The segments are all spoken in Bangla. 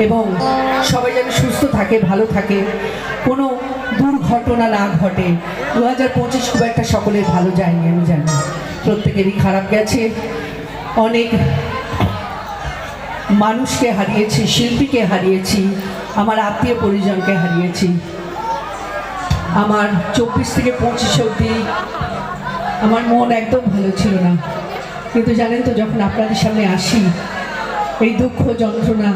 এবং সবাই যেন সুস্থ থাকে, ভালো থাকে, কোনো দুর্ঘটনা না ঘটে। 2025 খুব একটা সকলের ভালো যায়নি, আমি জানি, প্রত্যেকেরই খারাপ গেছে। অনেক মানুষকে হারিয়েছি, শিল্পীকে হারিয়েছি, আমার আত্মীয় পরিজনকে হারিয়েছি। আমার 24 থেকে 25 অবধি আমার মন একদম ভালো ছিল না, কিন্তু জানেন তো, যখন আপনাদের সামনে আসি এই দুঃখ যন্ত্রণা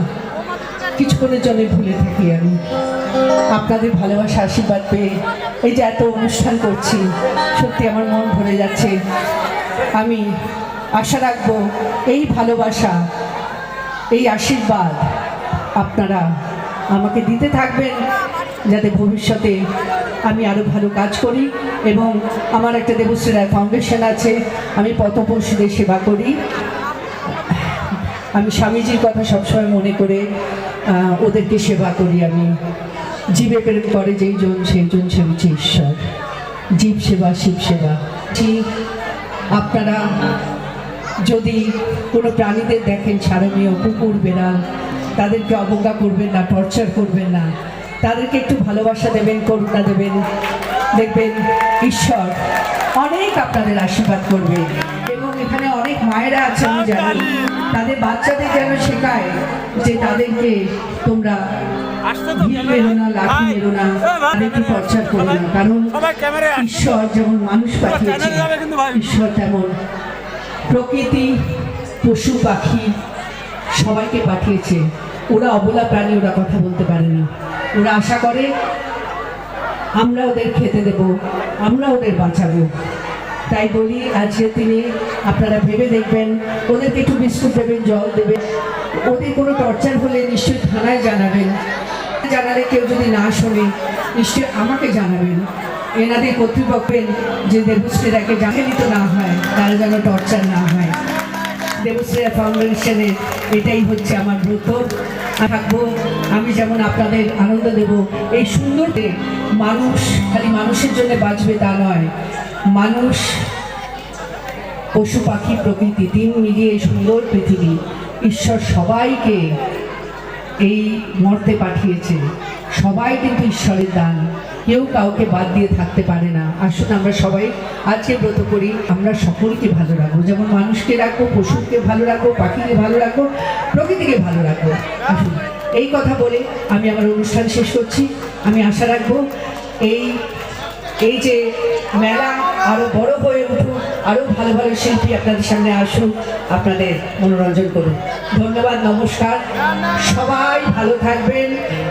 কিছুক্ষণের জন্য ভুলে থাকি আমি। আপনাদের ভালোবাসা আশীর্বাদ পেয়ে এই যে এত অনুষ্ঠান করছি, সত্যি আমার মন ভরে যাচ্ছে। আমি আশা রাখবো এই ভালোবাসা, এই আশীর্বাদ আপনারা আমাকে দিতে থাকবেন, যাতে ভবিষ্যতে আমি আরও ভালো কাজ করি। এবং আমার একটা দেবশ্রী রায় ফাউন্ডেশন আছে, আমি পথপ্রদর্শীদের সেবা করি। আমি স্বামীজির কথা সবসময় মনে করে ওদেরকে সেবা করি। আমি জীবে প্রেম করে যেই জন সেই জন সেবিছে ঈশ্বর, জীব সেবা শিব সেবা। ঠিক আপনারা যদি কোনো প্রাণীদের দেখেন, ছাড়নীয় কুকুর বেড়াল, তাদেরকে অবজ্ঞা করবেন না, টর্চার করবেন না, তাদেরকে একটু ভালোবাসা দেবেন, করুণা দেবেন, দেখবেন ঈশ্বর অনেক আপনাদের আশীর্বাদ করবে। এবং এখানে অনেক মায়েরা আছেন, আমি জানি, তাদের বাচ্চাদের যেন শেখায় যে তাদেরকে তোমরা ভিড় মেরো না, লাঠি মেরো না, তাদেরকে টর্চার করো না। কারণ ঈশ্বর যেমন মানুষ পাঠিয়েছে, ঈশ্বর তেমন প্রকৃতি, পশু পাখি সবাইকে পাঠিয়েছে। ওরা অবলা প্রাণী, ওরা কথা বলতে পারে না। ওরা আশা করে আমরা ওদের খেতে দেব, আমরা ওদের বাঁচাবো। তাই বলি, আজকে তিনি আপনারা ভেবে দেখবেন, ওদেরকে একটু বিস্কুট দেবেন, জল দেবেন। ওদের কোনো টর্চার হলে নিশ্চয়ই থানায় জানাবেন, জানালে কেউ যদি না শোনে নিশ্চয়ই আমাকে জানাবেন। এনাদের কর্তৃপক্ষের যে দেবশ্রীরাকে জানালিত না হয়, তারা যেন টর্চার না হয়। দেবশ্রীরা ফাউন্ডেশনের এটাই হচ্ছে আমার ব্রত। থাকবো আমি, যেমন আপনাদের আনন্দ দেব। এই সুন্দর মানুষ খালি মানুষের জন্য বাঁচবে তা নয়, মানুষ, পশু পাখি, প্রকৃতি, তিন মিলিয়ে এই সুন্দর পৃথিবী। ঈশ্বর সবাইকে এই মর্তে পাঠিয়েছে, সবাই কিন্তু ঈশ্বরের দান, কেউ কাউকে বাদ দিয়ে থাকতে পারে না। আসুন আমরা সবাই আজকে ব্রত করি, আমরা সকলকে ভালো রাখবো, যেমন মানুষকে রাখবো, পশুকে ভালো রাখবো, পাখিকে ভালো রাখবো, প্রকৃতিকে ভালো রাখবো। আসুন, এই কথা বলে আমি আমার অনুষ্ঠান শেষ করছি। আমি আশা রাখবো এই যে মেলা আরও বড় হয়ে উঠুক, আরও ভালো ভালো শিল্পী আপনাদের সামনে আসুক, আপনাদের মনোরঞ্জন করুন। ধন্যবাদ, নমস্কার, সবাই ভালো থাকবেন।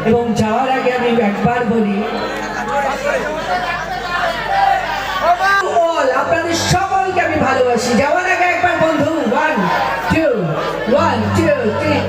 এবং যাওয়ার আগে আমি একবার বলি, আপনাদের সকলকে আমি ভালোবাসি। যাওয়ার আগে একবার বন্ধু, 1 2 1 2 3।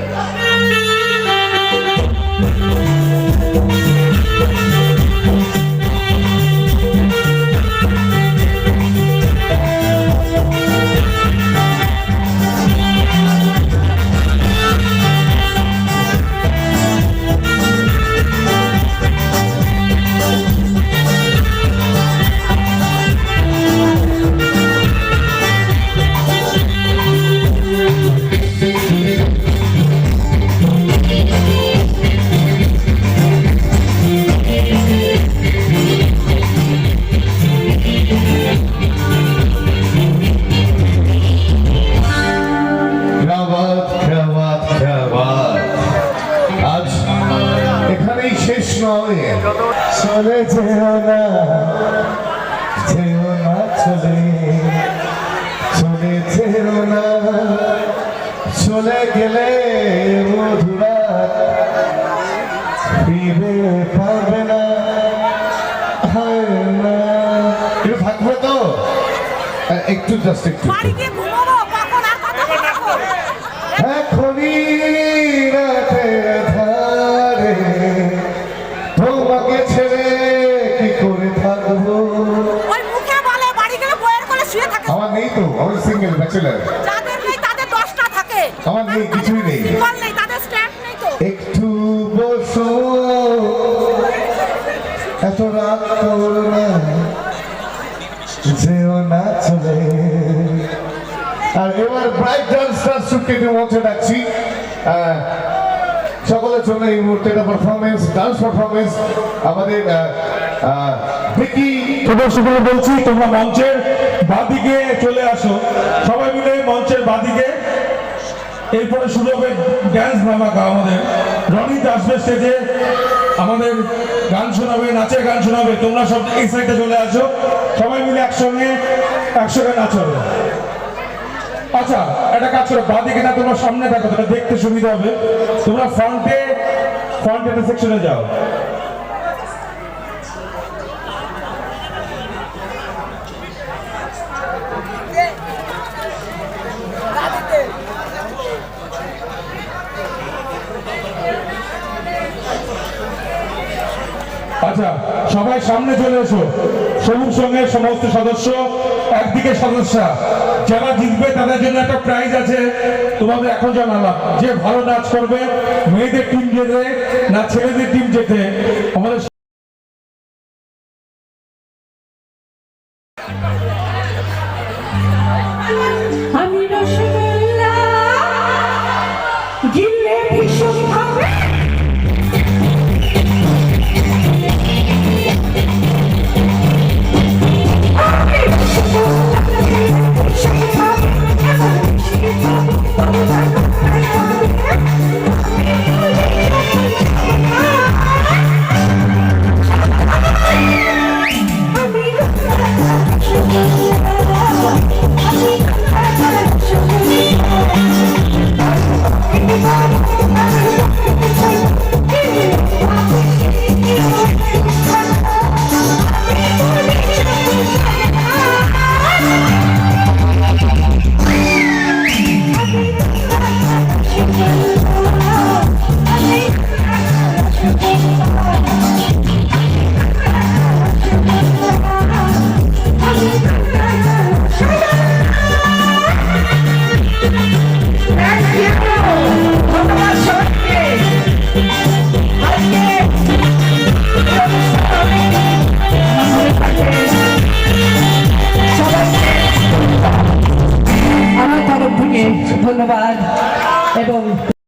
চলে যেও না, যেও না, চলে চলে যেও না, চলে গেলে মধুরা ফিরে পাবে না। একটু থাকবে তো, একটু জাস্ট একটু এখনই রাতে ধারে তোমাকে ছেড়ে কি করে থাকবো। আমার নেই তো, আমি সিঙ্গেল ব্যাচেলার। আমার নেই, কিছুই নেই। একটু বসো, এত রাত করো না, যেও না চলে। আর এবার ব্রাইট ডান্স সুটকে মঞ্চে ডাকছি, সকলে চলে এই মুহূর্তে একটা পারফরমেন্স, ডান্স পারফরমেন্স আমাদের ভিকি। দর্শকদের বলছি তোমরা মঞ্চের বাদিকে চলে আসো, সবাই মিলে মঞ্চের বাদিকে। এরপরে শুরু হবে ড্যান্স ধামাকা। আমাদের রনিত আসবে স্টেজে, আমাদের গান শোনাবে, নাচের গান শোনাবে। তোমরা সব এই সাইডে চলে আসো, সবাই মিলে একসঙ্গে নাচ হবে। আচ্ছা, একটা কাজ করো, বাদিকে না তোমরা সামনে থাকো, তোমরা দেখতে সুবিধা হবে। তোমরা ফ্রন্টে সেকশনে যাও। আচ্ছা, সবাই সামনে চলে এসো। সবুজ সঙ্গের সমস্ত সদস্য, একদিকে সদস্য, যারা জিতবে তাদের জন্য একটা প্রাইজ আছে। তোমাদের এখন জানালাম, যে ভালো নাচ করবে মেয়েদের টিম যেতে না ছেলেদের টিম যেতে। আমাদের